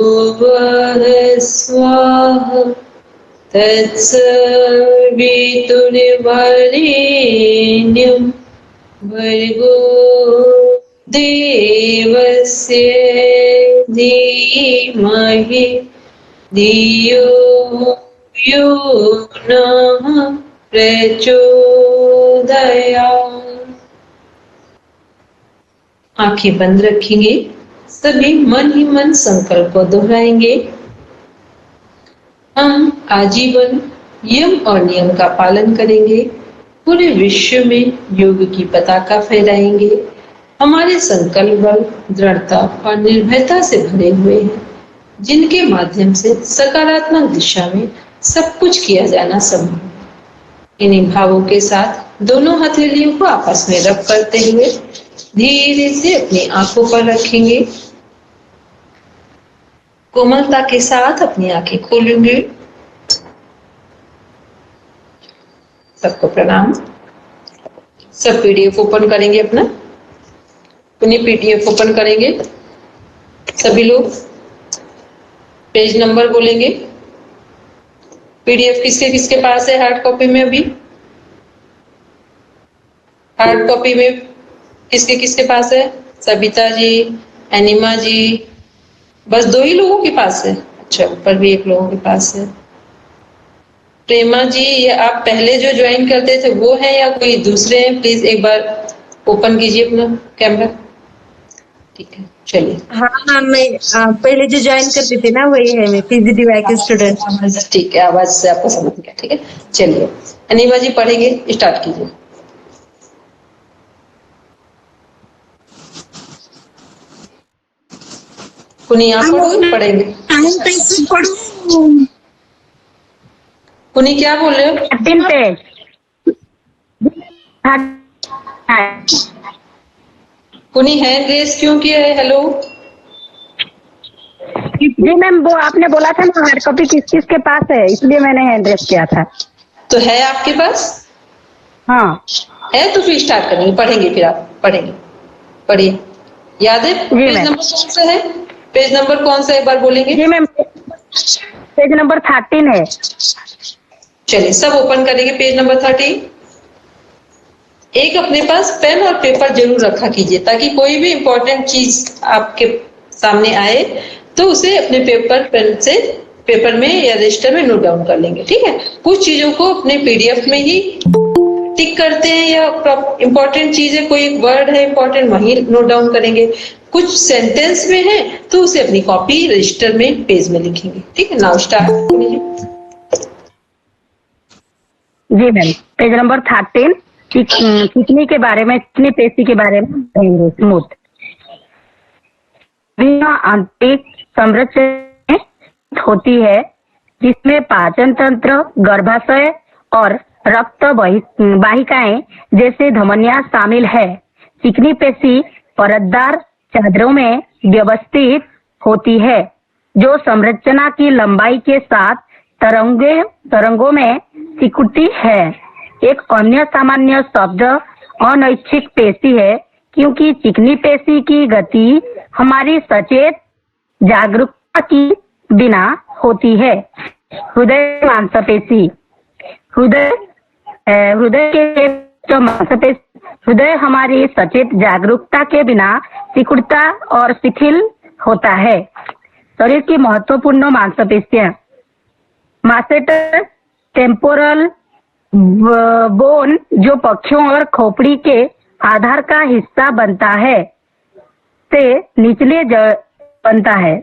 भूर्भुवः स्वाहा तत्सवितुर्वरेण्यं भर्गो देवस्य धीमहि धियो यो नः प्रचोदयात्। आंखें बंद रखेंगे, सभी मन ही मन संकल्प को दोहराएंगे। हम आजीवन यम और नियम का पालन करेंगे, पूरे विश्व में योग की पताका फहराएंगे। हमारे संकल्प बल दृढ़ता और निर्भयता से भरे हुए हैं, जिनके माध्यम से सकारात्मक दिशा में सब कुछ किया जाना संभव है। इन्हीं भावों के साथ दोनों हथेलियों को आपस में रब करते हुए धीरे से अपनी आंखों पर रखेंगे। कोमलता के साथ अपनी आंखें खोलेंगे। सबको प्रणाम। सब पीडीएफ ओपन करेंगे अपना, अपनी पीडीएफ ओपन करेंगे। सभी लोग पेज नंबर बोलेंगे। पीडीएफ किसके किसके पास है हार्ड कॉपी में? अभी हार्ड कॉपी में किसके किसके पास है? सबिता जी, एनिमा जी, बस 2 ही लोगों के पास है। अच्छा, ऊपर भी 1 लोगों के पास है। प्रेमा जी, ये आप पहले जो ज्वाइन करते थे वो है या कोई दूसरे हैं? प्लीज एक बार ओपन कीजिए अपना कैमरा। ठीक है, चलिए। हाँ, मैं पहले जो ज्वाइन करती थी ना वही है, मैं पीजीडीवाई की स्टूडेंट। ठीक है, आवाज से आपको समझ गया। ठीक है, चलिए अनिमा जी पढ़ेंगे, स्टार्ट कीजिए। कुनी आप पढ़ेंगे? कुनी क्या बोल रहे हो? 13 पेज। कुनी हैंड रेस क्यों किया है? हेलो जी मैम, वो आपने बोला था ना हार्ड कॉपी किस किस के पास है, इसलिए मैंने हैंड रेस किया था। तो है आपके पास? हाँ है, तो फिर स्टार्ट करेंगे, पढ़ेंगे, फिर आप पढ़ेंगे। पढ़िए, याद है? पेज नंबर कौन सा है? पेज नंबर कौन सा, एक बार बोलेंगे? जी मैम, पेज नंबर 13 है। चलिए सब ओपन करेंगे पेज नंबर 13। एक अपने पास पेन और पेपर जरूर रखा कीजिए, ताकि कोई भी इंपॉर्टेंट चीज आपके सामने आए तो उसे अपने पेपर में या रजिस्टर में नोट डाउन कर लेंगे। ठीक है, कुछ चीजों को अपने पीडीएफ में ही टिक करते हैं, या इंपॉर्टेंट चीज है, कोई वर्ड है इंपॉर्टेंट, वही नोट डाउन करेंगे। कुछ सेंटेंस में है तो उसे अपनी कॉपी रजिस्टर में पेज में लिखेंगे। ठीक है, नाउ स्टार्ट कीजिए। जी मैम, पेज नंबर 13 किडनी के बारे में, किडनी पेशी के बारे में स्मूथ आंतरिक संरचना होती है, जिसमें पाचन तंत्र, गर्भाशय और रक्त वाहिकाएं जैसे धमनियां शामिल है। चिकनी पेशी परतदार चादरों में व्यवस्थित होती है, जो संरचना की लंबाई के साथ तरंगों में सिकुड़ती है। एक अन्य सामान्य शब्द अनैच्छिक पेशी है, क्योंकि चिकनी पेशी की गति हमारी सचेत जागरूकता की बिना होती है। हृदय मांसपेशी, हृदय के जो मांसपेशी, हृदय हमारी सचेत जागरूकता के बिना सिकुड़ता और शिथिल होता है। शरीर की महत्वपूर्ण मांसपेशियां, मासेटर टेम्पोरल बोन, जो पक्षियों और खोपड़ी के आधार का हिस्सा बनता है से निचले बनता है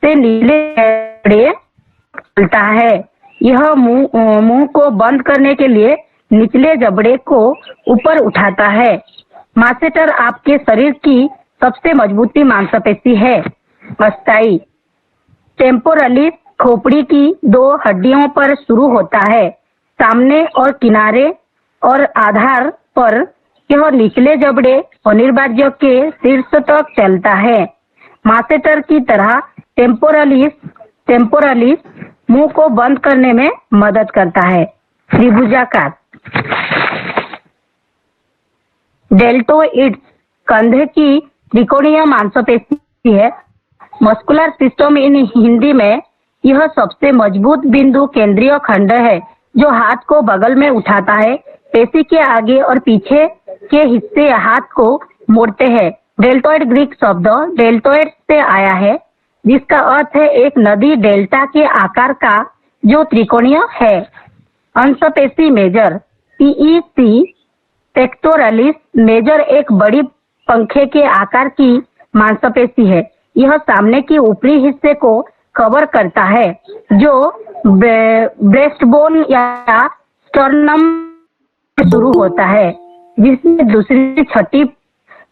से नीले जबड़े खुलता है। यह मुंह को बंद करने के लिए निचले जबड़े को ऊपर उठाता है। मास्टेटर आपके शरीर की सबसे मजबूती मांसपेशी है। अस्थाई टेम्पोरलिस खोपड़ी की 2 हड्डियों पर शुरू होता है। सामने और किनारे और आधार पर यह निचले जबड़े अनिर्वाज्य के शीर्ष तक चलता है। मास्टेटर की तरह टेम्पोरलिस मुंह को बंद करने में मदद करता है। त्रिभुजाकार डेल्टोइड्स कंधे की त्रिकोणीय मांसपेशी है। मस्कुलर सिस्टम इन हिंदी में यह सबसे मजबूत बिंदु केंद्रीय खंड है जो हाथ को बगल में उठाता है। पेशी के आगे और पीछे के हिस्से हाथ को मोड़ते हैं। डेल्टोइड ग्रीक शब्द डेल्टोइड से आया है जिसका अर्थ है एक नदी डेल्टा के आकार का जो त्रिकोणीय है। अंशपेशी मेजर पीईसी पेक्टोरलिस मेजर एक बड़ी पंखे के आकार की मांसपेशी है। यह सामने की ऊपरी हिस्से को कवर करता है जो ब्रेस्टबोन या स्टर्नम शुरू होता है जिसमें दूसरी छठी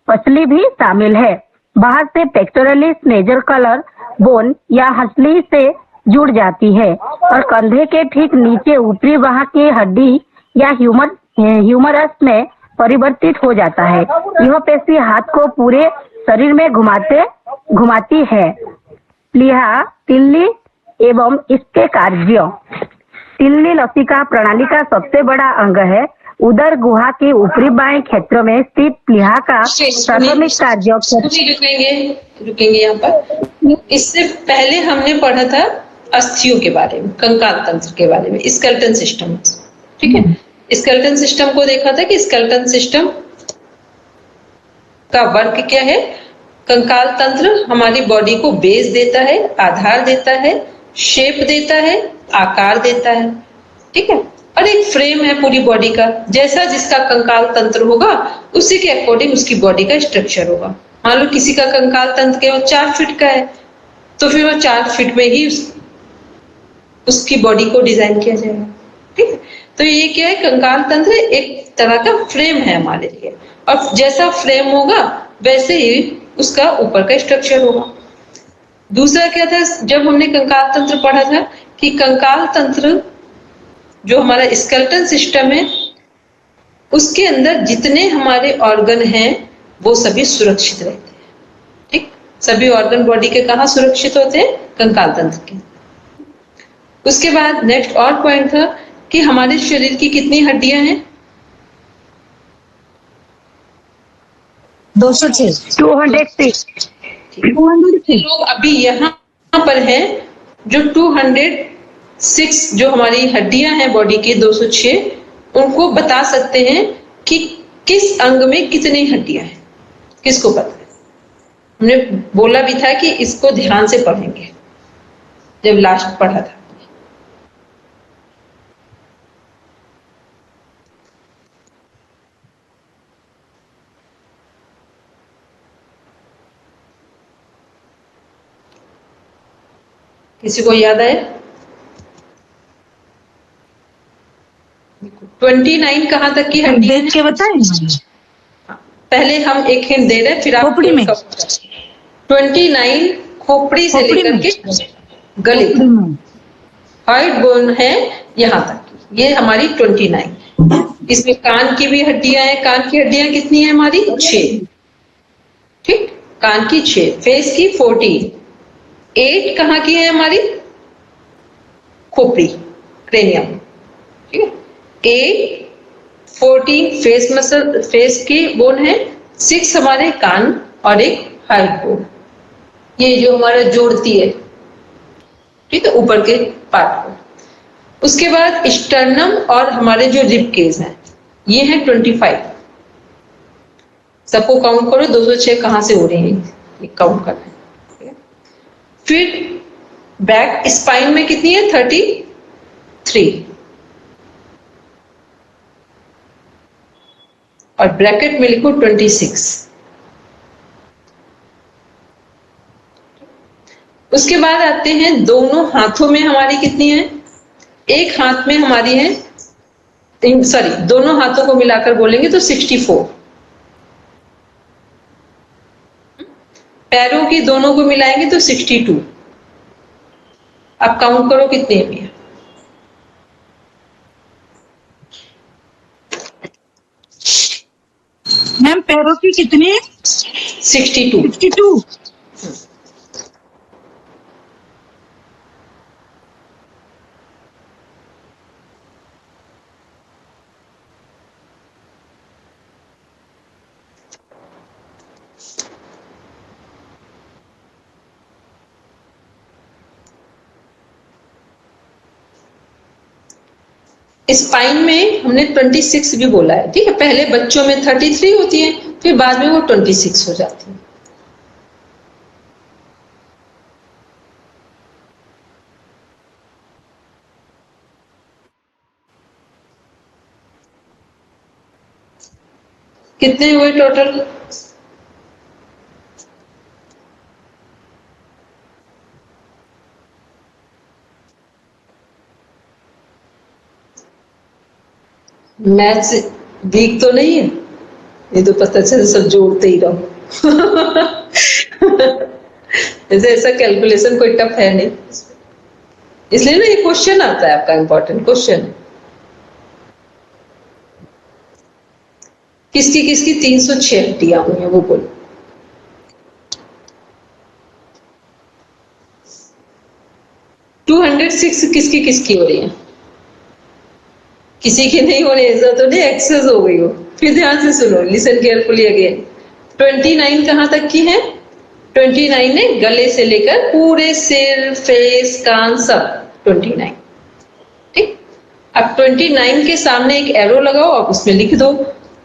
पसली भी शामिल है। बाहर से पेक्टोरलिस मेजर कलर बोन या हंसली से जुड़ जाती है और कंधे के ठीक नीचे ऊपरी बाह की हड्डी या ह्यूमरस में परिवर्तित हो जाता है। यह पेशी हाथ को पूरे शरीर में घुमाती है। प्लीहा तिल्ली एवं इसके कार्य तिल्ली लसिका प्रणाली का सबसे बड़ा अंग है। उदर गुहा के ऊपरी बाएं क्षेत्र में स्थित प्लीहा का प्राथमिक कार्य रुकेंगे यहाँ पर। इससे पहले हमने पढ़ा था अस्थियों के बारे में, कंकाल तंत्र के बारे में, स्केलेटन सिस्टम। ठीक है, स्केलेटन सिस्टम को देखा था कि स्केलेटन सिस्टम का वर्क क्या है। कंकाल तंत्र हमारी बॉडी को बेस देता है, आधार देता है, शेप देता है, आकार देता है। ठीक है, और एक फ्रेम है पूरी बॉडी का। जैसा जिसका कंकाल तंत्र होगा उसी के अकॉर्डिंग उसकी बॉडी का स्ट्रक्चर होगा। मान लो किसी का कंकाल तंत्र केवल 4 फीट का है तो फिर वो 4 फीट में ही उसकी बॉडी को डिजाइन किया जाएगा। ठीक है, तो ये क्या है, कंकाल तंत्र एक तरह का फ्रेम है हमारे लिए, और जैसा फ्रेम होगा वैसे ही उसका ऊपर का स्ट्रक्चर होगा। दूसरा क्या था, जब हमने कंकाल तंत्र पढ़ा था कि कंकाल तंत्र जो हमारा स्केलेटन सिस्टम है उसके अंदर जितने हमारे ऑर्गन हैं वो सभी सुरक्षित रहते हैं। ठीक, सभी ऑर्गन बॉडी के कहाँ सुरक्षित होते हैं, कंकाल तंत्र के। उसके बाद नेक्स्ट और पॉइंट था कि हमारे शरीर की कितनी हड्डियां हैं, 206 लोग अभी यहाँ पर हैं जो 206 जो हमारी हड्डियां हैं बॉडी की 206 उनको बता सकते हैं कि किस अंग में कितनी हड्डियां हैं। किसको पता है? हमने बोला भी था कि इसको ध्यान से पढ़ेंगे जब लास्ट पढ़ा था। किसी को याद है? 29 कहाँ तक की हड्डी देख के बताएं। पहले हम एक हिंट दे रहे हैं फिर आप खोपड़ी में 29 खोपड़ी से लेकर के गले हाइट बोन है यहाँ तक की, ये हमारी 29। इसमें कान की भी हड्डियां हैं। कान की हड्डियां कितनी है हमारी? 6। ठीक, कान की 6, फेस की 14, 8 कहाँ की है हमारी? खोपड़ी, क्रेनियम। ठीक है, 8, 14 फेस मसल, फेस की बोन है, 6 हमारे कान और एक हाइट बोन, ये जो हमारा जोड़ती है। ठीक है, ऊपर के पार्ट को। उसके बाद स्टर्नम और हमारे जो रिब केज हैं ये है 25। सबको काउंट करो, 206 कहाँ से हो रही है काउंट करना है। फिर बैक स्पाइन में कितनी है? 33। और ब्रैकेट में लिखो 26। उसके बाद आते हैं दोनों हाथों में हमारी कितनी है, एक हाथ में हमारी है, सॉरी दोनों हाथों को मिलाकर बोलेंगे तो 64। पैरों की दोनों को मिलाएंगे तो 62। अब काउंट करो कितने हैं। मैम पैरों की कितनी? 62। 62। स्पाइन में हमने 26 भी बोला है, ठीक है। पहले बच्चों में 33 होती है, फिर बाद में वो 26 हो जाती है। कितने हुए टोटल? मैथ्स वीक तो नहीं है, ये तो पता चले सब जोड़ते ही रहो। जैसे ऐसा कैलकुलेशन कोई टफ है नहीं, इसलिए ना ये क्वेश्चन आता है आपका, इंपॉर्टेंट क्वेश्चन। किसकी किसकी 306 हड्डियां हुई हैं वो बोलो। टू 206 किसकी किसकी हो रही है? किसी की नहीं हो रही, ऐसा तो नहीं एक्सेस हो गई हो। फिर ध्यान से सुनो, लिसन केयरफुली अगेन। 29 कहां तक की है? 29 है गले से लेकर पूरे सिर, फेस, कान सब 29, ठीक। अब 29 के सामने एक एरो लगाओ, आप उसमें लिख दो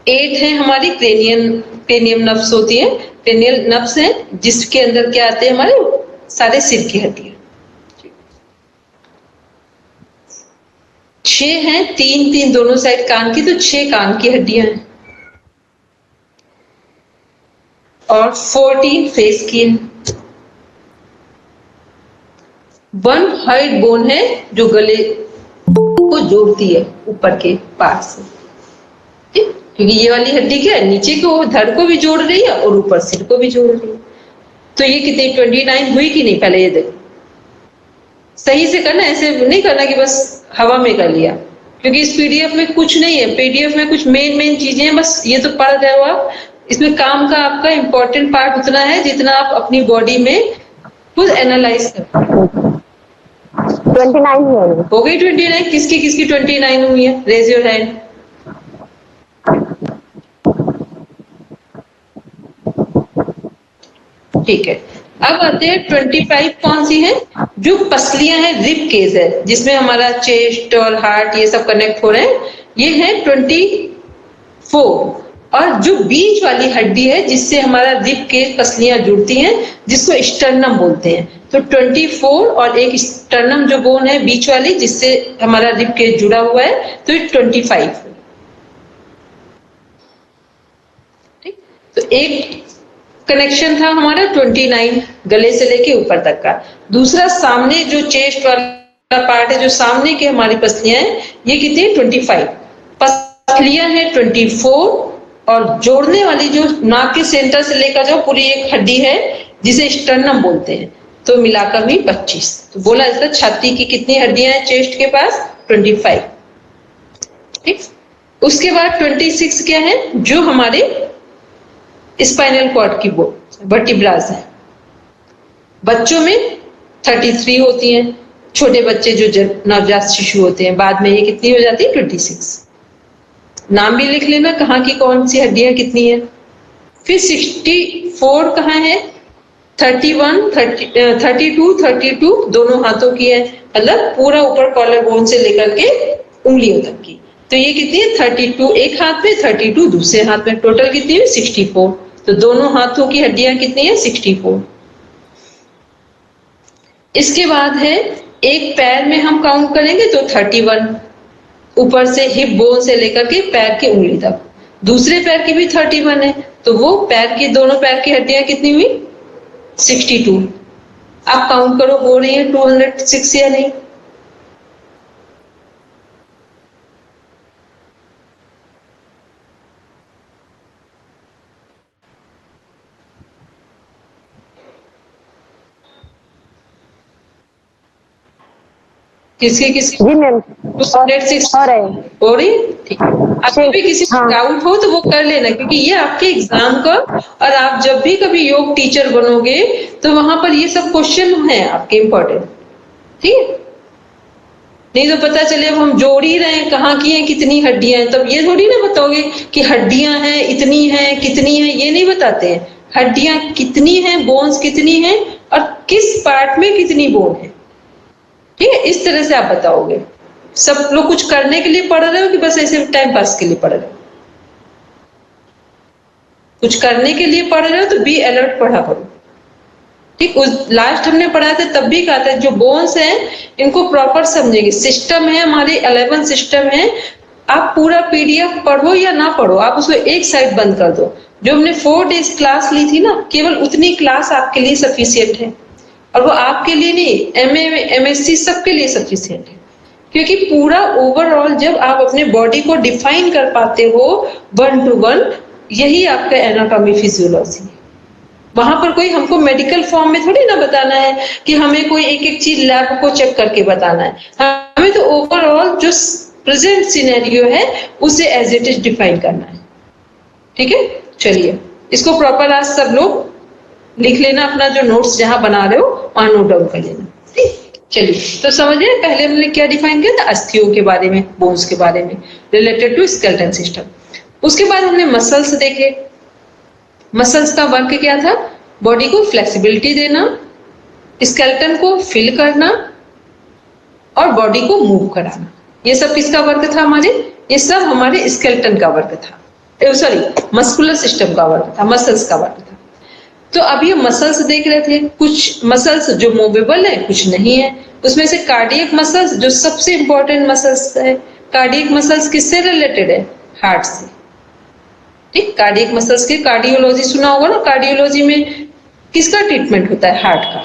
8 है हमारी क्रेनियम नर्व्स होती है, क्रेनियल नर्व्स है, जिसके अंदर क्या आते हैं हमारे सारे सिर की हड्डियां। 6 है, 3 दोनों साइड कान की, तो 6 कान की हड्डियां हैं, और 14 फेस की है। 1 हाइड बोन है जो गले को जोड़ती है ऊपर के पार्ट से, ठीक, क्योंकि ये वाली हड्डी क्या है, नीचे को धड़ को भी जोड़ रही है और ऊपर सिर को भी जोड़ रही है। तो ये कितनी 29 हुई कि नहीं, पहले ये देखो, सही से करना, ऐसे नहीं करना कि बस हवा में कर लिया, क्योंकि इस पीडीएफ में कुछ नहीं है। पीडीएफ में कुछ मेन चीजें हैं, बस ये तो पढ़ रहे हो आप। इसमें काम का आपका इंपॉर्टेंट पार्ट उतना है जितना आप अपनी बॉडी में खुद एनालाइज करो। 29 हो गई 29? किसकी किसकी 29 हुई है? Raise your hand. ठीक है, अब आते हैं 25 कौन सी है? जो पसलियां हैं, रिब केज है, जिसमें हमारा चेस्ट और हार्ट ये सब कनेक्ट हो रहे हैं, ये है 24। और जो बीच वाली हड्डी है जिससे हमारा रिब केज पसलियां जुड़ती हैं, जिसको स्टर्नम बोलते हैं, तो 24 और एक स्टर्नम जो बोन है बीच वाली जिससे हमारा रिब केज जुड़ा हुआ है, तो ये 25। ठीक, तो एक कनेक्शन था हमारा 29 गले से लेके ऊपर तक का। दूसरा सामने जो चेस्ट वाला पार्ट है, जो सामने के हमारी पसलियां हैं, ये कितनी है? 25। पसलियां है 24, और जोड़ने वाली जो नाक के सेंटर से लेकर जाओ पूरी एक हड्डी है जिसे स्टर्नम बोलते हैं, तो मिलाकर भी 25। तो बोला इसका छाती की कितनी हड्डियां हैं चेस्ट के पास? 25। ठीक, उसके बाद 26 क्या है? जो हमारे स्पाइनल कॉर्ड की वर्टिब्रास है। बच्चों में 33 होती हैं, छोटे बच्चे जो नवजात शिशु होते हैं, बाद में ये कितनी हो जाती है? 26। नाम भी लिख लेना कहाँ की कौन सी हड्डियां कितनी है। फिर 64 कहाँ है? 31, 32 दोनों हाथों की है, मतलब पूरा ऊपर कॉलर बोन से लेकर के उंगलियों तक की। तो ये कितनी है? 32 एक हाथ में, 32 दूसरे हाथ में, टोटल कितनी है? 64। तो दोनों हाथों की हड्डियां कितनी है? 64। इसके बाद है एक पैर में हम काउंट करेंगे तो 31, ऊपर से हिप बोन से लेकर के पैर की उंगली तक। दूसरे पैर की भी 31 है, तो वो पैर की दोनों पैर की हड्डियां कितनी हुई? 62। आप काउंट करो, हो रही है 206 या नहीं? किसी किसी जी मैम, 206 हो रहे हैं। हो रही है? ठीक है। अभी भी किसी को हाँ। डाउट हो तो वो कर लेना, क्योंकि ये आपके एग्जाम का, और आप जब भी कभी योग टीचर बनोगे तो वहां पर ये सब क्वेश्चन है आपके इम्पोर्टेंट। ठीक है, नहीं तो पता चले अब हम जोड़ ही रहे हैं, कहाँ की हैं, कितनी हड्डियां हैं, तब ये थोड़ी ना बताओगे कि हड्डियां हैं इतनी हैं कितनी हैं, ये नहीं बताते हैं। हड्डियां कितनी हैं, बोन्स कितनी हैं, और किस पार्ट में कितनी बोन है। ठीक है, इस तरह से आप बताओगे। सब लोग कुछ करने के लिए पढ़ रहे हो कि बस ऐसे टाइम पास के लिए पढ़ रहे हो? कुछ करने के लिए पढ़ रहे हो तो बी अलर्ट पढ़ा करो। ठीक, उस लास्ट हमने पढ़ा था तब भी कहा था जो बोन्स हैं इनको प्रॉपर समझेंगे। सिस्टम है हमारे 11 सिस्टम है। आप पूरा पीडीएफ पढ़ो या ना पढ़ो, आप उसको एक साइड बंद कर दो। जो हमने 4 डेज क्लास ली थी ना, केवल उतनी क्लास आपके लिए सफिशियंट है, और वो आपके लिए नहीं, एमए एमएससी सबके लिए सफिशियंट है। क्योंकि पूरा ओवरऑल जब आप अपने बॉडी को डिफाइन कर पाते हो 1 to 1, यही आपका एनाटॉमी फिजियोलॉजी है। वहां पर कोई हमको मेडिकल फॉर्म में थोड़ी ना बताना है कि हमें कोई एक एक चीज लैब को चेक करके बताना है। हमें तो ओवरऑल जो प्रेजेंट सिनेरियो है उसे एज इट इज डिफाइन करना है। ठीक है, चलिए इसको प्रॉपर आज सब लोग लिख लेना, अपना जो नोट्स जहां बना रहे हो वहां नोट डाउन कर लेना। ठीक, चलिए तो समझिए पहले हमने क्या डिफाइन किया था, अस्थियों के बारे में, बोन्स के बारे में रिलेटेड टू स्केलेटन सिस्टम। उसके बाद हमने मसल्स देखे। मसल्स का वर्क क्या था? बॉडी को फ्लेक्सिबिलिटी देना, स्केलेटन को फिल करना और बॉडी को मूव कराना। ये सब किसका वर्क था हमारे? ये सब हमारे स्केलेटन का वर्क था, सॉरी मस्कुलर सिस्टम का वर्क था, मसल्स का वर्क था। तो अब ये मसल्स देख रहे थे, कुछ मसल्स जो मूवेबल है, कुछ नहीं है। उसमें से कार्डियक मसल्स जो सबसे इंपॉर्टेंट मसल्स है। कार्डियक मसल्स किससे रिलेटेड है? हार्ट से। ठीक, कार्डियक मसल्स के कार्डियोलॉजी सुना होगा ना, कार्डियोलॉजी में किसका ट्रीटमेंट होता है? हार्ट का।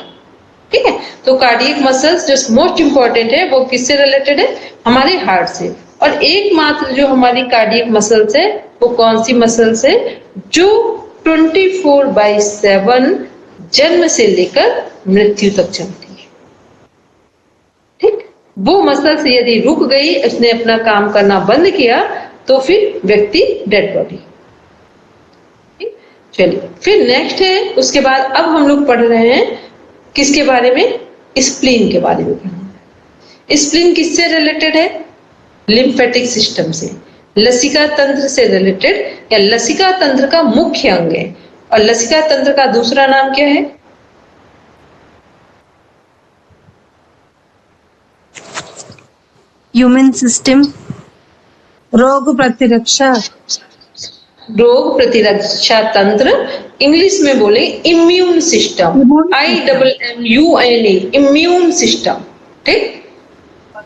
ठीक है, तो कार्डियक मसल्स जो मोस्ट इंपॉर्टेंट है वो किससे रिलेटेड है? हमारे हार्ट से। और एकमात्र जो हमारी कार्डियक मसल्स है वो कौन सी मसल्स है? जो 24/7 जन्म से लेकर मृत्यु तक चलती है। ठीक, वो मसल्स यदि रुक गई, उसने अपना काम करना बंद किया, तो फिर व्यक्ति डेड बॉडी। चलिए फिर नेक्स्ट है, उसके बाद अब हम लोग पढ़ रहे हैं किसके बारे में? स्प्लीन के बारे में पढ़ रहे हैं। स्प्लीन किससे रिलेटेड है? लिम्फेटिक सिस्टम से, लसिका तंत्र से रिलेटेड, या लसिका तंत्र का मुख्य अंग है। और लसिका तंत्र का दूसरा नाम क्या है? ह्यूमन सिस्टम, रोग प्रतिरक्षा, रोग प्रतिरक्षा तंत्र। इंग्लिश में बोले immune system, IMMUNE, immune system. ठीक,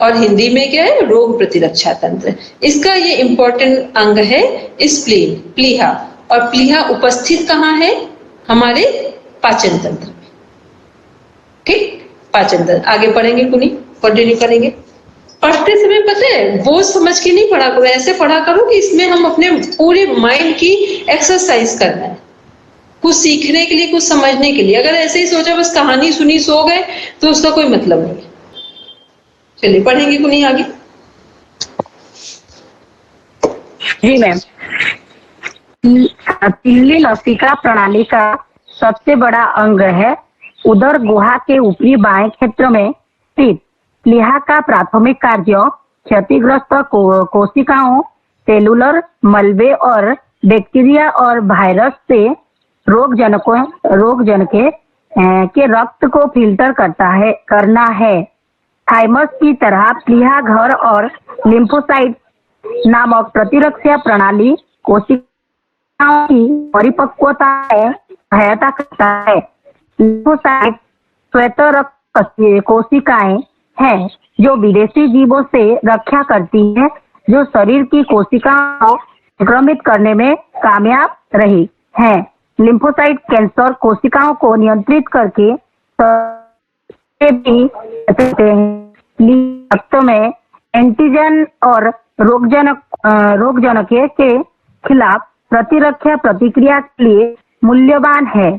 और हिंदी में क्या है? रोग प्रतिरक्षा तंत्र। इसका ये इंपॉर्टेंट अंग है स्प्लीन, प्लीहा। और प्लीहा उपस्थित कहाँ है? हमारे पाचन तंत्र में। ठीक, पाचन तंत्र आगे पढ़ेंगे, कुनी कंटिन्यू करेंगे। पढ़ते समय पता है वो समझ के नहीं पढ़ा करो, ऐसे पढ़ा करो कि इसमें हम अपने पूरे माइंड की एक्सरसाइज करना है, कुछ सीखने के लिए, कुछ समझने के लिए। अगर ऐसे ही सोचा बस कहानी सुनी सो गए तो उसका कोई मतलब नहीं है। चलिए पढ़ेंगे कुनी आगे। जी मैम, तिल्ली लसिका प्रणाली का सबसे बड़ा अंग है। उदर गुहा के ऊपरी बाएं क्षेत्र में स्थित प्लीहा का प्राथमिक कार्य क्षतिग्रस्त कोशिकाओं, सेलुलर मलबे और बैक्टीरिया और वायरस से रोगजनके के रक्त को फिल्टर करना है। थाइमस की तरह प्लीहा घर और लिम्फोसाइट नामक प्रतिरक्षा प्रणाली कोशिकाओं की परिपक्वता में सहायता करता है। लिम्फोसाइट श्वेत रक्त कोशिकाएं हैं जो विदेशी जीवों से रक्षा करती है, जो शरीर की कोशिकाओं संक्रमित करने में कामयाब रही है। लिम्फोसाइट कैंसर कोशिकाओं को नियंत्रित करके भी रक्त में एंटीजन और रोगजनक के खिलाफ प्रतिरक्षा प्रतिक्रिया के लिए मूल्यवान है।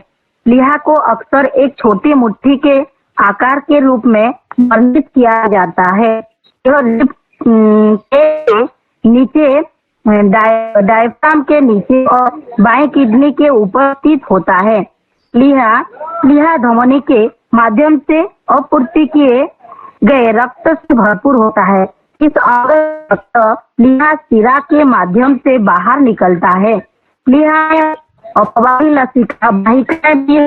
प्लीहा को अक्सर एक छोटी मुट्ठी के आकार के रूप में वर्णित किया जाता है। यह रिब के नीचे डायफ्राम के नीचे और बाएं किडनी के ऊपर स्थित होता है। प्लीहा धमनी के माध्यम से आपूर्ति किए गए रक्त से भरपूर होता है। इस अंग रक्त प्लीहा शिरा के माध्यम से बाहर निकलता है। प्लीहा अपवाही लसिका वाहिकाएं भी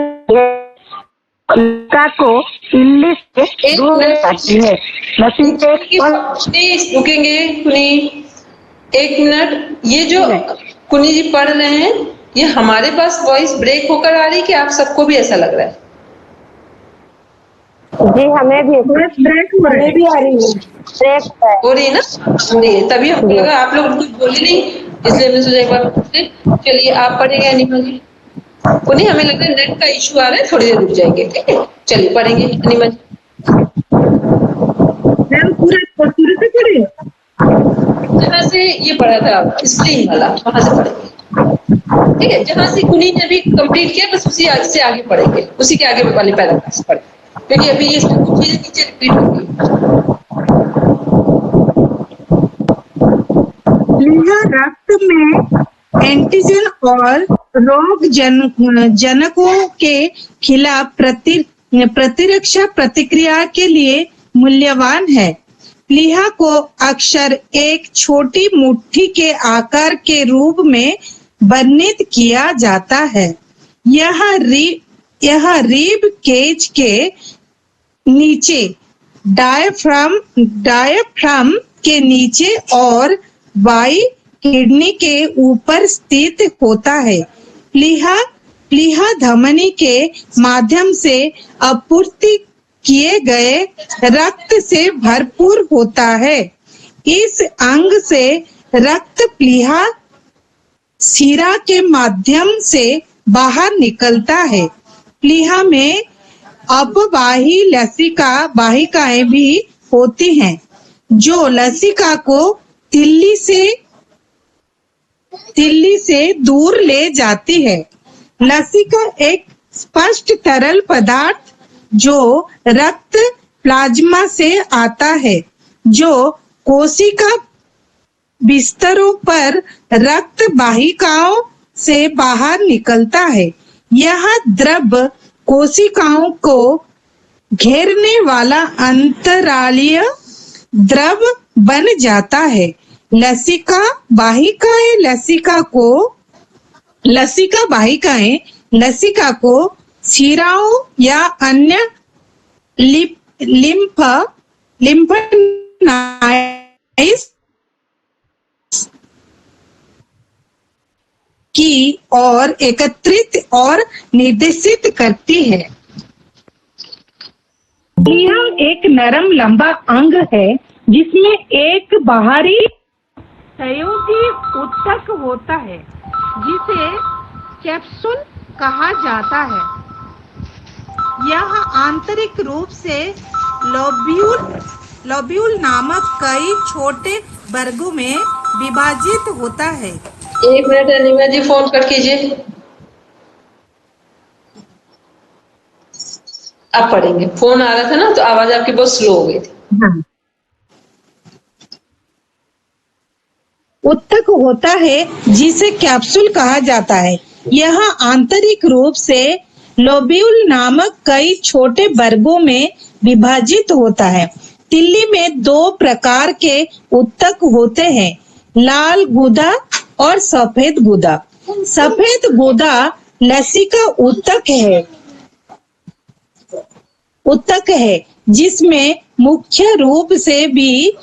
लसिका को इल्ली से दूर रखती है। रुकेंगे कुनी, 1 मिनट। ये जो कुनी जी पढ़ रहे हैं, ये हमारे पास वॉइस ब्रेक होकर आ रही है कि आप सबको भी ऐसा लग रहा है? जी हमें भी ब्रेक हो रही भी आ रही है, ब्रेक हो रही है ना? हो रही है, तभी हमको लगा आप लोग कुछ बोले नहीं, इसलिए हमने सोचा एक बार पूछते। चलिए आप पढ़ेंगे अनिमा जी। कुनी, हमें लग रहा है नेट का इशू आ रहा है, थोड़ी देर रुक जाएंगे, ठीक है? चलिए पढ़ेंगे अनिमा जी। पूरे से पढ़े जहाँ से ये पढ़ा था स्प्रिंग वाला, वहां से पढ़ेंगे, ठीक है? जहाँ से कुनी ने अभी कंप्लीट किया, बस उसी से आगे पढ़ेंगे, उसी के आगे वाले पैराग्राफ से पढ़ेंगे, क्योंकि अभी ये कुछ चीजें नीचे रिपीट होंगी। प्लीहा रक्त में एंटीजन और जनकों के खिलाफ प्रतिरक्षा प्रतिक्रिया के लिए मूल्यवान है। प्लीहा को अक्सर एक छोटी मुट्ठी के आकार के रूप में वर्णित किया जाता है। यह रिब केज के नीचे डायफ्राम के नीचे और बाई किडनी के ऊपर स्थित होता है। प्लीहा धमनी के माध्यम से आपूर्ति किए गए रक्त से भरपूर होता है। इस अंग से रक्त प्लीहा शिरा के माध्यम से बाहर निकलता है। प्लीहा में अपवाही लसिका वाहिकाएं भी होती हैं, जो लसिका को तिल्ली से दूर ले जाती है। लसिका एक स्पष्ट तरल पदार्थ जो रक्त प्लाज्मा से आता है, जो कोशिका बिस्तरों पर रक्त वाहिकाओं से बाहर निकलता है। यह द्रव कोशिकाओं को घेरने वाला अंतरालीय द्रव बन जाता है। लसिका वाहिकाएं लसिका को शिराओं या अन्य लिम्फनाइड्स की ओर एकत्रित और निर्देशित करती है। यह एक नरम लंबा अंग है जिसमें एक बाहरी सहयोगी ऊतक होता है जिसे कैप्सूल कहा जाता है। यह आंतरिक रूप से लोब्यूल नामक कई छोटे वर्गों में विभाजित होता है। 1 मिनट अनिमा जी, फोन कट कीजिए, अब पढ़ेंगे। फोन आ रहा था ना, तो आवाज आपकी बहुत स्लो हो गई थी। ऊतक होता है जिसे कैप्सूल कहा जाता है। यह आंतरिक रूप से लोब्यूल नामक कई छोटे वर्गों में विभाजित होता है। तिल्ली में 2 प्रकार के ऊतक होते हैं, लाल गुदा और सफेद गुदा। सफेद गुदा लसिका ऊतक है जिसमें मुख्य रूप से भी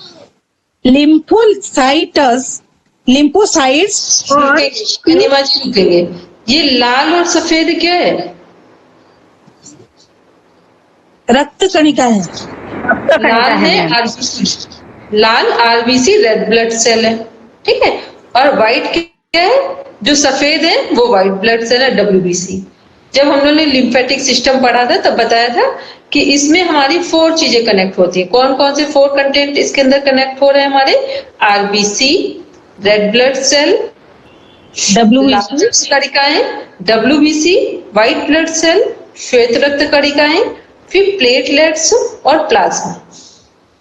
लिम्फोसाइट्स और अनिमा जी रुकेंगे। ये लाल और सफेद क्या है? रक्त कणिका है। लाल है आरबीसी, लाल आरबीसी रेड ब्लड सेल है, ठीक है? और व्हाइट क्या है, जो सफेद है वो व्हाइट ब्लड सेल है, WBC। जब हम लोगों ने लिम्फेटिक सिस्टम पढ़ा था तब बताया था कि इसमें हमारी 4 चीजें कनेक्ट होती है। कौन कौन से 4 कंटेंट इसके अंदर कनेक्ट हो रहे हैं हमारे? RBC, red blood cell, WBC, कणिकाएं, WBC, व्हाइट ब्लड सेल, श्वेत रक्त कणिकाएं, फिर प्लेटलेट्स और प्लाज्मा,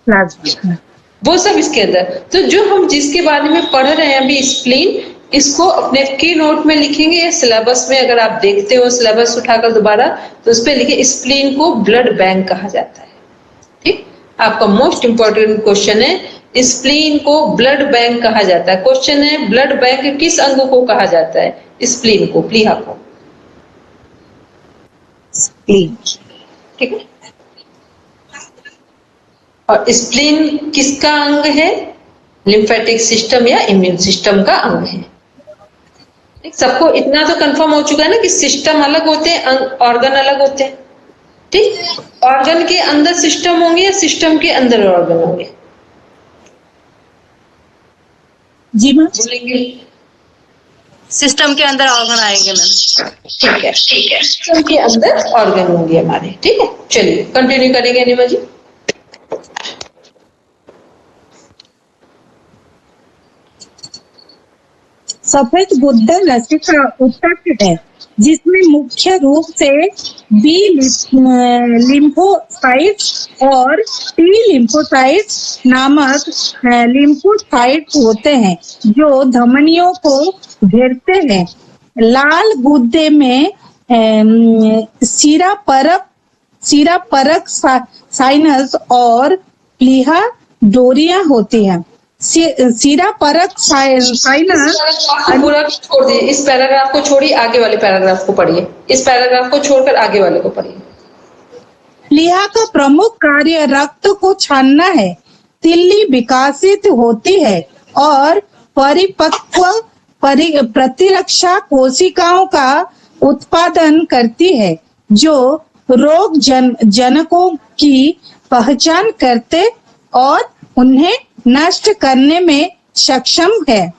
प्लाज्मा। वो सब इसके अंदर। तो जो हम जिसके बारे में पढ़ रहे हैं अभी, स्प्लीन, इसको अपने की नोट में लिखेंगे या सिलेबस में अगर आप देखते हो सिलेबस उठाकर दोबारा, तो उस पर लिखे स्प्लीन को ब्लड बैंक कहा जाता है। ठीक, आपका मोस्ट इंपॉर्टेंट क्वेश्चन है, स्प्लीन को ब्लड बैंक कहा जाता है। क्वेश्चन है, ब्लड बैंक किस अंग को कहा जाता है? स्प्लीन को, प्लीहा को। स्प्लीन, ठीक है। और स्प्लीन किसका अंग है? लिम्फेटिक सिस्टम या इम्यून सिस्टम का अंग है। सबको इतना तो कंफर्म हो चुका है ना कि सिस्टम अलग होते हैं, ऑर्गन अलग होते हैं। ठीक, ऑर्गन के अंदर सिस्टम होंगे या सिस्टम के अंदर ऑर्गन होंगे? जी मैम। बोलेंगे सिस्टम के अंदर ऑर्गन आएंगे मैम। ठीक है, ठीक है, सिस्टम के अंदर ऑर्गन होंगे हमारे। ठीक है, चलिए कंटिन्यू करेंगे अनिमा जी। सफेद गुर्दे लसी का ऊतक है जिसमें मुख्य रूप से बी लिम्फोसाइट्स और टी लिम्फोसाइट्स नामक लिम्फोसाइट्स होते हैं जो धमनियों को घेरते हैं। लाल गुर्दे में सीरा परक साइनस और प्लीहा डोरिया होती है। सीरा परक साइनस पूरा छोड़ दिए, इस पैराग्राफ को छोड़िए, आगे वाले पैराग्राफ को पढ़िए। इस पैराग्राफ को छोड़कर आगे वाले को पढ़िए। प्लीहा का प्रमुख कार्य रक्त को छानना है। तिल्ली विकासित होती है और परिपक्व प्रतिरक्षा कोशिकाओं का उत्पादन करती है जो रोग जनकों की पहचान करते और उन्हें नष्ट करने में सक्षम है।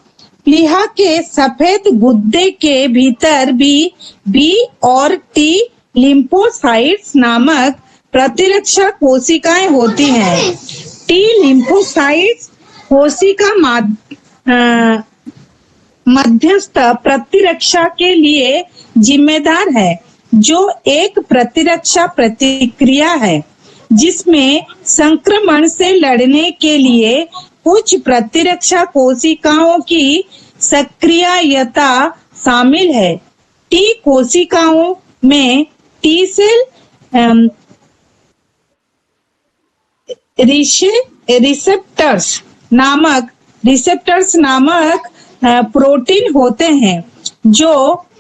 प्लीहा के सफेद गुर्दे के भीतर भी बी और टी लिम्फोसाइट्स नामक प्रतिरक्षा कोशिकाएं होती हैं। टी लिम्फोसाइट्स कोशिका मध्यस्थ प्रतिरक्षा के लिए जिम्मेदार है जो एक प्रतिरक्षा प्रतिक्रिया है जिसमें संक्रमण से लड़ने के लिए कुछ प्रतिरक्षा कोशिकाओं की सक्रियता शामिल है। टी कोशिकाओं में टी सेल रिसेप्टर्स नामक प्रोटीन होते हैं जो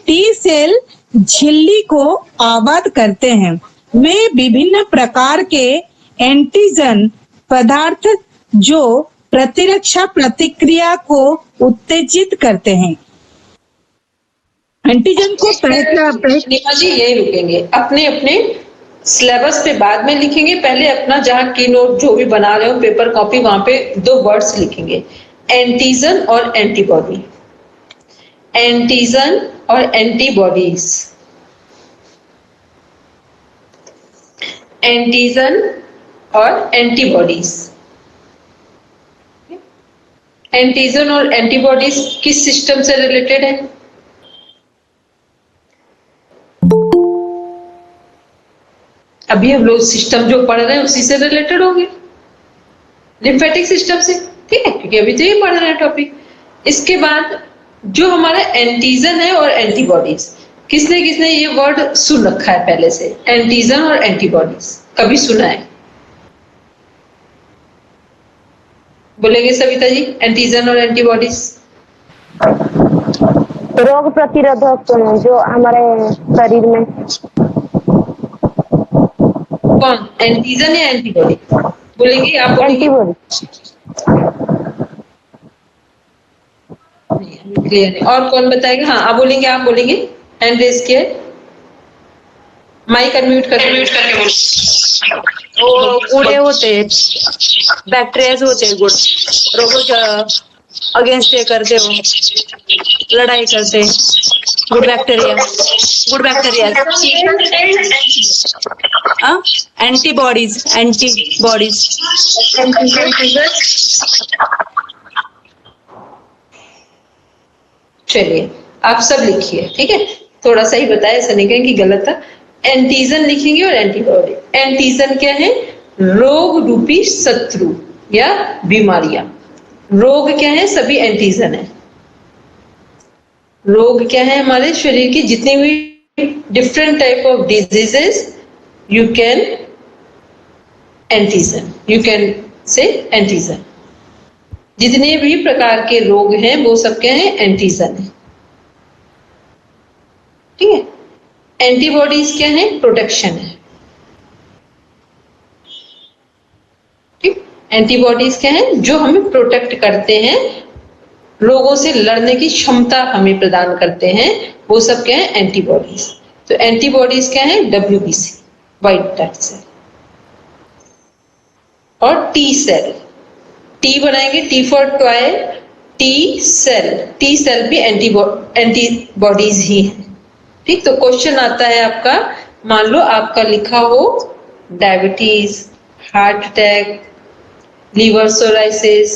टी सेल झिल्ली को आबाद करते हैं। वे विभिन्न प्रकार के एंटीजन पदार्थ जो प्रतिरक्षा प्रतिक्रिया को उत्तेजित करते हैं। एंटीजन को निमा जी यही रुकेंगे, अपने अपने सिलेबस पे बाद में लिखेंगे। पहले अपना जहाँ की नोट जो भी बना रहे हो पेपर कॉपी, वहां पे 2 वर्ड्स लिखेंगे, एंटीजन और एंटीबॉडी। एंटीजन और एंटीबॉडीज, एंटीजन और एंटीबॉडीज। एंटीजन और एंटीबॉडीज किस सिस्टम से रिलेटेड है? अभी हम लोग सिस्टम जो पढ़ रहे हैं उसी से रिलेटेड होंगे, लिम्फेटिक सिस्टम से। ठीक है, क्योंकि अभी तो ये पढ़ रहे हैं टॉपिक। इसके बाद जो हमारा एंटीजन है और एंटीबॉडीज, किसने किसने ये वर्ड सुन रखा है पहले से? एंटीजन और एंटीबॉडीज कभी सुना है? बोलेंगे सविता जी, एंटीजन और एंटीबॉडीज। रोग प्रतिरोधक जो हमारे शरीर में। कौन, एंटीजन या एंटीबॉडी? बोलेंगे आप? एंटीबॉडी। क्लियर है। और कौन बताएगा? हाँ आप बोलेंगे, आप बोलेंगे। हैंड रेज किया, माइक अनम्यूट करके बोल। वो गुड़े होते, बैक्टीरियाज होते गुड़, रोग अगेंस्ट ये करते हो, लड़ाई करते, good bacteria, good bacteria, antibodies, antibodies, चलिए आप सब लिखिए, ठीक है, थोड़ा सा ही बताया, ऐसा नहीं कहें कि गलत था। एंटीजन लिखेंगे और एंटीबॉडी। एंटीजन क्या है? रोग रूपी शत्रु या बीमारियां। रोग क्या है? सभी एंटीजन है। रोग क्या है? हमारे शरीर की जितनी भी different type of diseases, you can antigen, you can say antigen. जितने भी प्रकार के रोग हैं वो सब क्या है? एंटीजन है, ठीक है। एंटीबॉडीज क्या है? प्रोटेक्शन है, ठीक। एंटीबॉडीज क्या है? जो हमें प्रोटेक्ट करते हैं, रोगों से लड़ने की क्षमता हमें प्रदान करते हैं, वो सब क्या है? एंटीबॉडीज। तो एंटीबॉडीज क्या है? WBC, व्हाइट ब्लड सेल, और टी सेल। टी बनाएंगे, T for toy, T cell. T cell भी एंटीबॉडीज ही है, ठीक। तो क्वेश्चन आता है आपका, मान लो आपका लिखा हो diabetes, heart attack, liver psoriasis,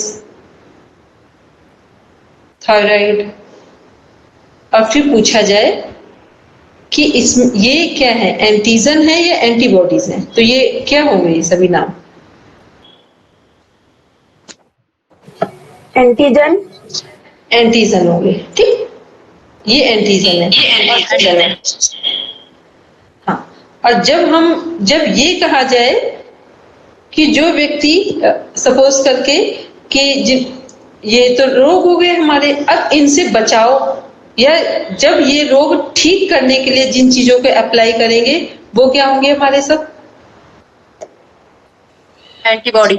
thyroid, और फिर पूछा जाए कि इसमें ये क्या है? एंटीजन है या एंटीबॉडीज है? तो ये क्या होंगे ये सभी नाम? एंटीजन, एंटीजन होंगे, ठीक। ये एंटीजन है, हाँ। और जब ये कहा जाए कि जो व्यक्ति सपोज करके कि ये तो रोग हो गए हमारे, अब इनसे बचाओ, या जब ये रोग ठीक करने के लिए जिन चीजों को अप्लाई करेंगे वो क्या होंगे हमारे सब? Antibody,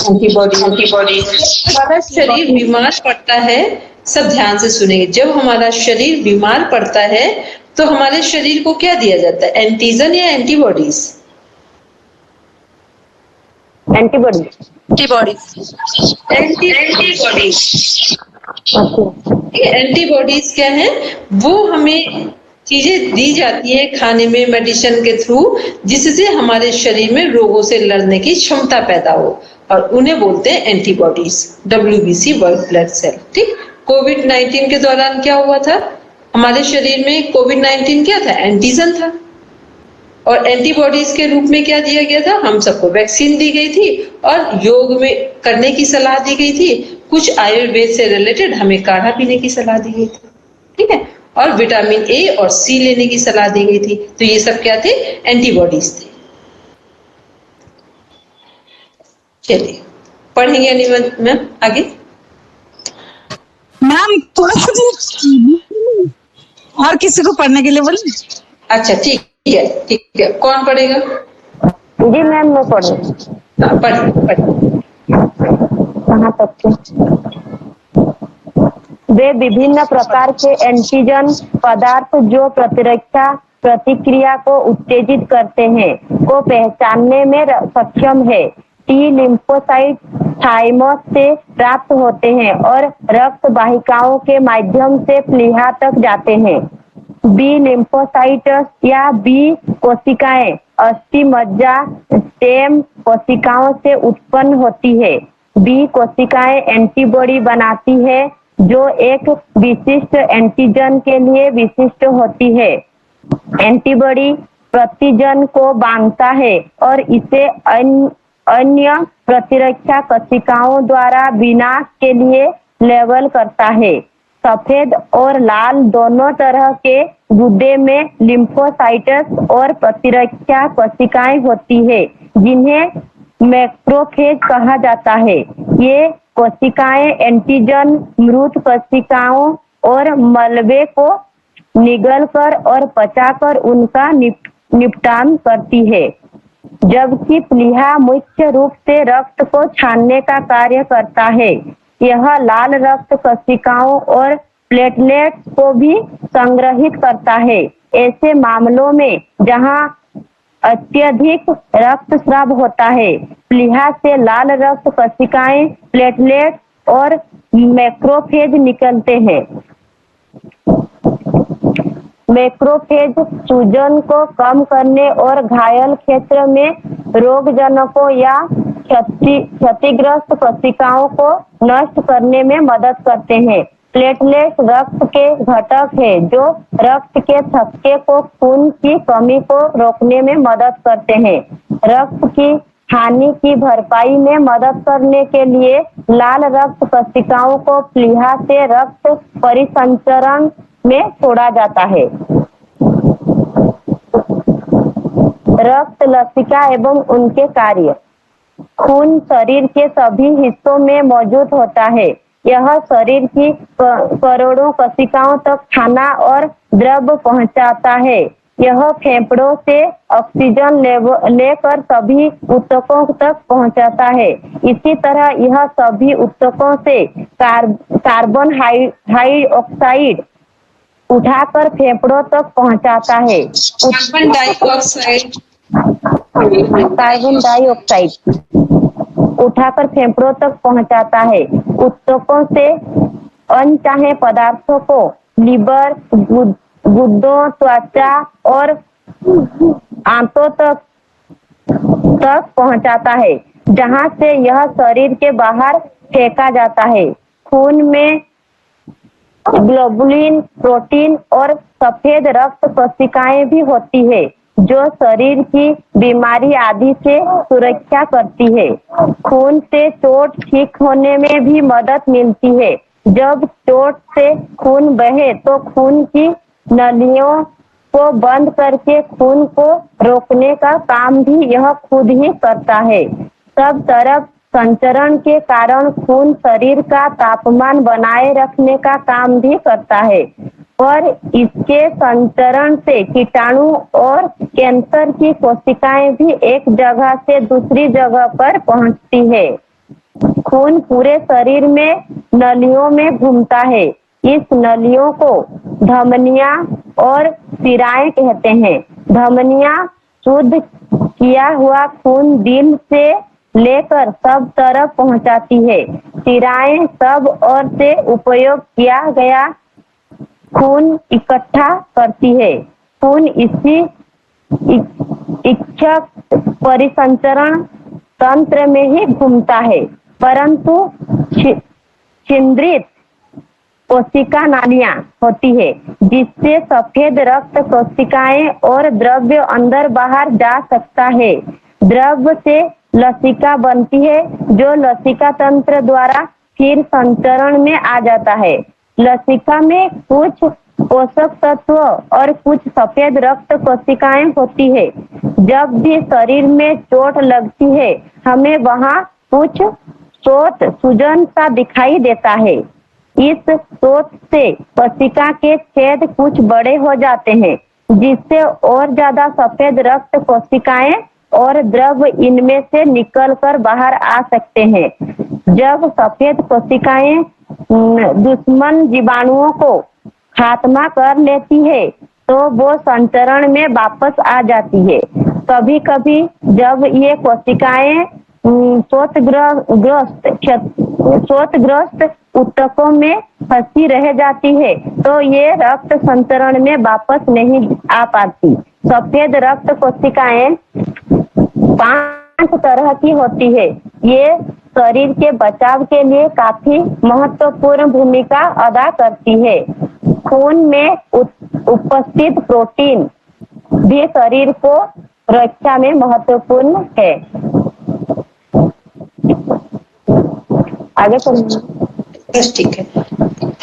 antibody. हमारा शरीर बीमार पड़ता है, सब ध्यान से सुनेंगे, जब हमारा शरीर बीमार पड़ता है तो हमारे शरीर को क्या दिया जाता है? एंटीजन या एंटीबॉडीज? Antibody, antibodies. एंटीबॉडीज क्या है? वो हमें चीजें दी जाती है खाने में, मेडिसिन के थ्रू, जिससे हमारे शरीर में रोगों से लड़ने की क्षमता पैदा हो, और उन्हें बोलते हैं antibodies, WBC, white blood cell, ठीक। कोविड-19 के दौरान क्या हुआ था हमारे शरीर में? कोविड-19 क्या था? एंटीजन था, और एंटीबॉडीज के रूप में क्या दिया गया था? हम सबको वैक्सीन दी गई थी, और योग में करने की सलाह दी गई थी, कुछ आयुर्वेद से रिलेटेड हमें काढ़ा पीने की सलाह दी गई थी, ठीक है, और विटामिन A और C लेने की सलाह दी गई थी। तो ये सब क्या थे? एंटीबॉडीज थे। चलिए पढ़ेंगे अनिमल मैम आगे। मैम थोड़ा सा और किसी को पढ़ने के लिए बोले? अच्छा ठीक है, कौन पढ़ेगा? जी मैम मैं पढ़ूँ। पढ़िए। कहाँ तक के? वे विभिन्न प्रकार के एंटीजन पदार्थ जो प्रतिरक्षा प्रतिक्रिया को उत्तेजित करते हैं को पहचानने में सक्षम है। टी लिम्फोसाइट थाइमस से प्राप्त होते हैं और रक्त वाहिकाओं के माध्यम से प्लीहा तक जाते हैं। बी लिम्फोसाइट या बी कोशिकाएं अस्थि मज्जा स्टेम कोशिकाओं से उत्पन्न होती है। बी कोशिकाएं एंटीबॉडी बनाती है जो एक विशिष्ट एंटीजन के लिए विशिष्ट होती है। एंटीबॉडी प्रतिजन को बांधता है और इसे अन्य प्रतिरक्षा कोशिकाओं द्वारा विनाश के लिए लेबल करता है। सफेद और लाल दोनों तरह के गुद्दे में लिम्फोसाइट्स और प्रतिरक्षा कोशिकाएं होती है जिन्हें मैक्रोफेज कहा जाता है। ये कोशिकाएं एंटीजन मृत कोशिकाओं और मलबे को निगलकर और पचाकर उनका निपटान करती है, जबकि प्लीहा मुख्य रूप से रक्त को छानने का कार्य करता है। यह लाल रक्त कोशिकाओं और प्लेटलेट्स को भी संग्रहित करता है। ऐसे मामलों में जहां अत्यधिक रक्तस्राव होता है, प्लीहा से लाल रक्त कोशिकाएं प्लेटलेट्स और मैक्रोफेज निकलते हैं। मैक्रोफेज सूजन को कम करने और घायल क्षेत्र में रोगजनकों या क्षतिग्रस्त कोशिकाओं को नष्ट करने में मदद करते हैं। प्लेटलेट रक्त के घटक है जो रक्त के थक्के को खून की कमी को रोकने में मदद करते हैं। रक्त की हानि की भरपाई में मदद करने के लिए लाल रक्त कोशिकाओं को प्लीहा से रक्त परिसंचरण में छोड़ा जाता है। रक्त लसिका एवं उनके कार्य। खून शरीर के सभी हिस्सों में मौजूद होता है। यह शरीर की करोड़ों कोशिकाओं तक खाना और द्रव पहुंचाता है। यह फेफड़ों से ऑक्सीजन लेकर सभी ऊतकों तक पहुंचाता है। इसी तरह यह सभी ऊतकों से कार्बन डाइऑक्साइड उठाकर फेफड़ों तक पहुंचाता है। कार्बन डाइऑक्साइड उठाकर फेफड़ों तक पहुंचाता है। ऊतकों से अनचाहे पदार्थों को लीवर, गुर्दों, त्वचा और आंतों तक पहुंचाता है, जहां से यह शरीर के बाहर फेंका जाता है। खून में ग्लोबुलिन, प्रोटीन और सफेद रक्त कोशिकाएं भी होती है जो शरीर की बीमारी आदि से सुरक्षा करती है। खून से चोट ठीक होने में भी मदद मिलती है। जब चोट से खून बहे तो खून की नलियों को बंद करके खून को रोकने का काम भी यह खुद ही करता है। सब तरफ संचरण के कारण खून शरीर का तापमान बनाए रखने का काम भी करता है, और इसके संचरण से कीटाणु और कैंसर की कोशिकाएं भी एक जगह से दूसरी जगह पर पहुंचती है। खून पूरे शरीर में नलियों में घूमता है। इस नलियों को धमनियां और शिराएं कहते हैं। धमनियां शुद्ध किया हुआ खून दिल से लेकर सब तरफ पहुंचाती है। शिराएं सब ओर से उपयोग किया गया खून इकट्ठा करती है। खून इसी इच्छक परिसंचरण तंत्र में ही घूमता है, परंतु छिद्रित कोशिका नालियां होती है जिससे सफेद रक्त कोशिकाएं और द्रव्य अंदर बाहर जा सकता है। द्रव्य से लसिका बनती है जो लसिका तंत्र द्वारा फिर संचरण में आ जाता है। लसिका में कुछ पोषक तत्व और कुछ सफेद रक्त कोशिकाएं होती है। जब भी शरीर में चोट लगती है हमें वहां कुछ सोत सूजन सा दिखाई देता है। इस सोत से कोशिका के छेद कुछ बड़े हो जाते हैं जिससे और ज्यादा सफेद रक्त कोशिकाएं और द्रव इनमें से निकलकर बाहर आ सकते हैं। जब सफेद कोशिकाएं दुश्मन जीवाणुओं को खात्मा कर लेती है तो वो संचरण में वापस आ जाती है। कभी कभी जब ये कोशिकाएं शोथग्रस्त ऊतकों में फंसी रह जाती है तो ये रक्त संचरण में वापस नहीं आ पाती। सफेद रक्त कोशिकाएं 5 तरह की होती है। ये शरीर के बचाव के लिए काफी महत्वपूर्ण भूमिका अदा करती है। खून में उपस्थित प्रोटीन भी शरीर को रक्षा में महत्वपूर्ण है। आगे चलिए। बस ठीक है,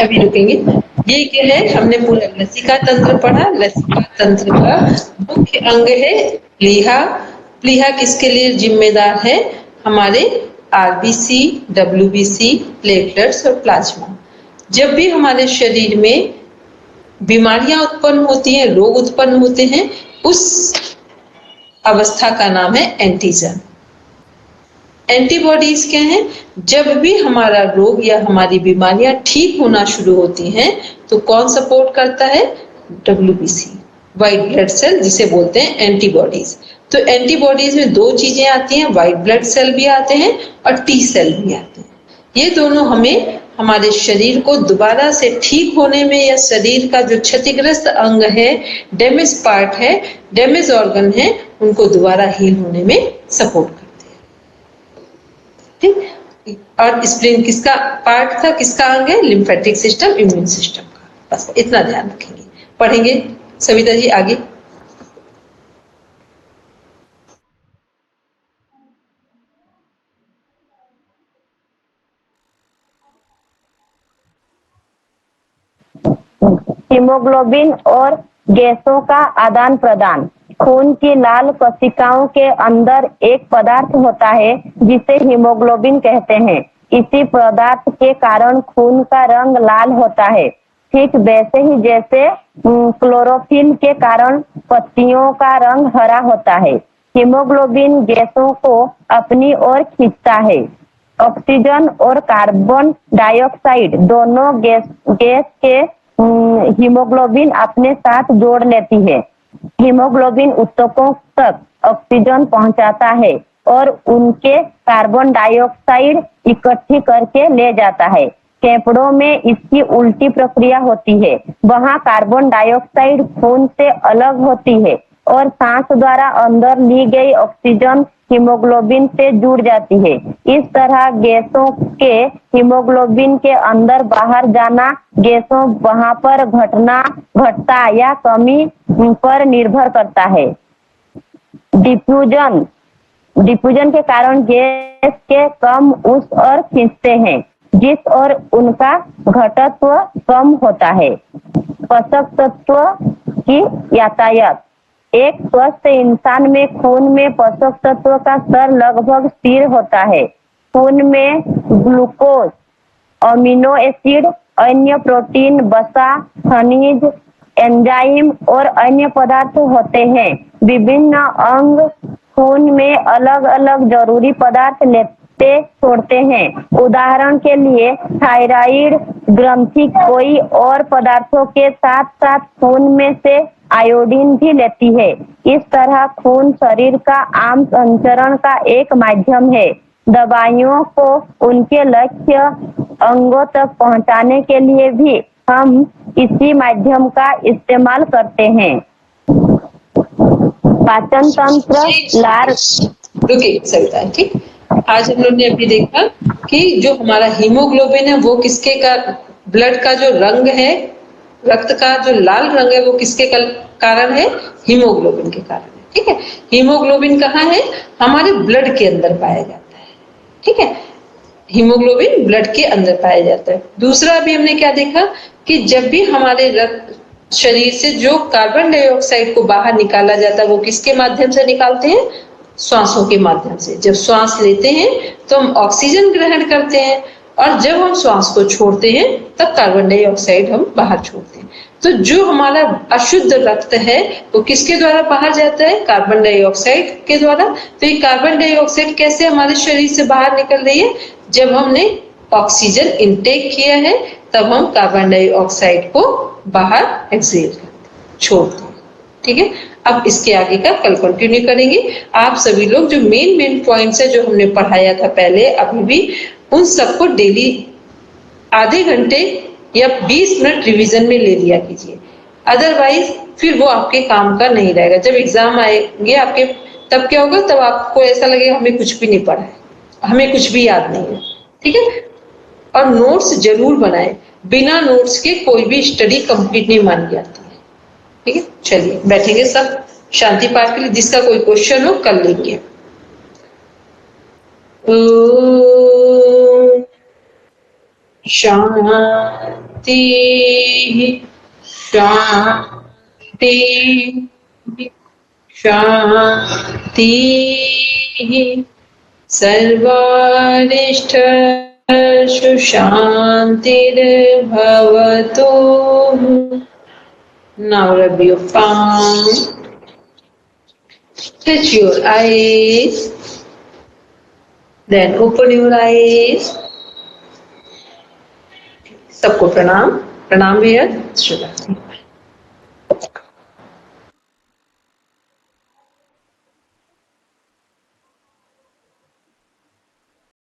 अभी रुकेंगे। ये क्या है, हमने पूरा लसिका तंत्र पढ़ा। लसिका तंत्र का मुख्य अंग है प्लीहा। प्लीहा किसके लिए जिम्मेदार है? हमारे आरबीसी, डब्ल्यूबीसी, प्लेटलेट्स और प्लाज्मा। जब भी हमारे शरीर में बीमारियां उत्पन्न होती हैं, रोग उत्पन्न होते हैं, उस अवस्था का नाम है एंटीजन। एंटीबॉडीज क्या हैं? जब भी हमारा रोग या हमारी बीमारियां ठीक होना शुरू होती हैं तो कौन सपोर्ट करता है? डब्ल्यूबीसी, व्हाइट ब्लड सेल, जिसे बोलते हैं एंटीबॉडीज। तो एंटीबॉडीज में 2 चीजें आती हैं, व्हाइट ब्लड सेल भी आते हैं और टी सेल भी आते हैं। ये दोनों हमें हमारे शरीर को दोबारा से ठीक होने में या शरीर का जो क्षतिग्रस्त अंग है, डैमेज पार्ट है, डैमेज ऑर्गन है, उनको दोबारा हील होने में सपोर्ट करते हैं। ठीक, और स्प्लीन किसका पार्ट था, किसका अंग है? लिम्फेटिक सिस्टम, इम्यून सिस्टम का। बस इतना ध्यान रखेंगे। पढ़ेंगे सविता जी आगे। हीमोग्लोबिन और गैसों का आदान प्रदान। खून की लाल कोशिकाओं के अंदर एक पदार्थ होता है जिसे हीमोग्लोबिन कहते हैं। इसी पदार्थ के कारण खून का रंग लाल होता है। ठीक वैसे ही जैसे क्लोरोफिल के कारण पत्तियों का रंग हरा होता है। हीमोग्लोबिन गैसों को अपनी ओर खींचता है। ऑक्सीजन और कार्बन डाइऑक्साइड दोनों गैस के हीमोग्लोबिन अपने साथ जोड़ लेती है। हीमोग्लोबिन ऊतकों तक ऑक्सीजन पहुंचाता है और उनके कार्बन डाइऑक्साइड इकट्ठी करके ले जाता है। फेफड़ों में इसकी उल्टी प्रक्रिया होती है। वहां कार्बन डाइऑक्साइड खून से अलग होती है और सांस द्वारा अंदर ली गई ऑक्सीजन हीमोग्लोबिन से जुड़ जाती है। इस तरह गैसों के हीमोग्लोबिन के अंदर बाहर जाना गैसों वहां पर घटता या कमी पर निर्भर करता है। डिफ्यूजन के कारण गैस के कम उस ओर खींचते हैं जिस ओर उनका घटत्व कम होता है। पोषक तत्व की यातायात। एक स्वस्थ इंसान में खून में पोषक तत्व का स्तर लगभग स्थिर होता है। खून में ग्लूकोज, अमीनो एसिड, अन्य प्रोटीन, वसा, खनिज, एंजाइम और अन्य पदार्थ होते हैं। विभिन्न अंग खून में अलग अलग जरूरी पदार्थ लेते छोड़ते हैं। उदाहरण के लिए थायराइड ग्रंथि कोई और पदार्थों के साथ साथ खून में से आयोडीन भी लेती है। इस तरह खून शरीर का आम संचरण का एक माध्यम है। दवाइयों को उनके लक्ष्य अंगों तक पहुंचाने के लिए भी हम इसी माध्यम का इस्तेमाल करते हैं। पाचन तंत्र रुकिए सविता, ठीक। आज हम लोग ने अभी देखा कि जो हमारा हीमोग्लोबिन है वो किसके का, ब्लड का जो रंग है, रक्त का जो लाल रंग है वो किसके कारण है? हीमोग्लोबिन के कारण है। ठीक है, हीमोग्लोबिन कहाँ है? हमारे ब्लड के अंदर पाया जाता है। ठीक है, हीमोग्लोबिन ब्लड के अंदर पाया जाता है। दूसरा अभी हमने क्या देखा कि जब भी हमारे रक्त शरीर से जो कार्बन डाइऑक्साइड को बाहर निकाला जाता है वो किसके माध्यम से निकालते हैं? श्वासों के माध्यम से। जब श्वास लेते हैं तो हम ऑक्सीजन ग्रहण करते हैं और जब हम श्वास को छोड़ते हैं तब कार्बन डाइऑक्साइड हम बाहर छोड़ते हैं। तो जो हमारा अशुद्ध रक्त है वो किसके द्वारा बाहर जाता है? कार्बन डाइऑक्साइड के द्वारा। तो ये कार्बन डाइऑक्साइड कैसे हमारे शरीर से बाहर निकल रही है? जब हमने ऑक्सीजन इनटेक किया है तब हम कार्बन डाइऑक्साइड को बाहर एक्सहेल छोड़ते हैं। ठीक है, अब इसके आगे का कल कंटिन्यू करेंगे। आप सभी लोग जो मेन पॉइंट्स है जो हमने पढ़ाया था पहले अभी भी, उन सबको डेली आधे घंटे या 20 मिनट रिवीजन में ले लिया कीजिए। अदरवाइज फिर वो आपके काम का नहीं रहेगा। जब एग्जाम आएंगे आपके तब क्या होगा? तब आपको ऐसा लगेगा हमें कुछ भी नहीं पढ़ा है, हमें कुछ भी याद नहीं है। ठीक है, और नोट्स जरूर बनाए। बिना नोट्स के कोई भी स्टडी कंप्लीट नहीं मानी जाती है। ठीक है, चलिए बैठेंगे सब शांति पाठ के लिए। जिसका कोई क्वेश्चन हो कर लेंगे। शांति शांति शांति। सर्वारिष्टषु शांतिर्भवतु। Now rub your palm, touch your eyes, then open your eyes. सबको प्रणाम। प्रणाम भैया। शुभ रात्रि।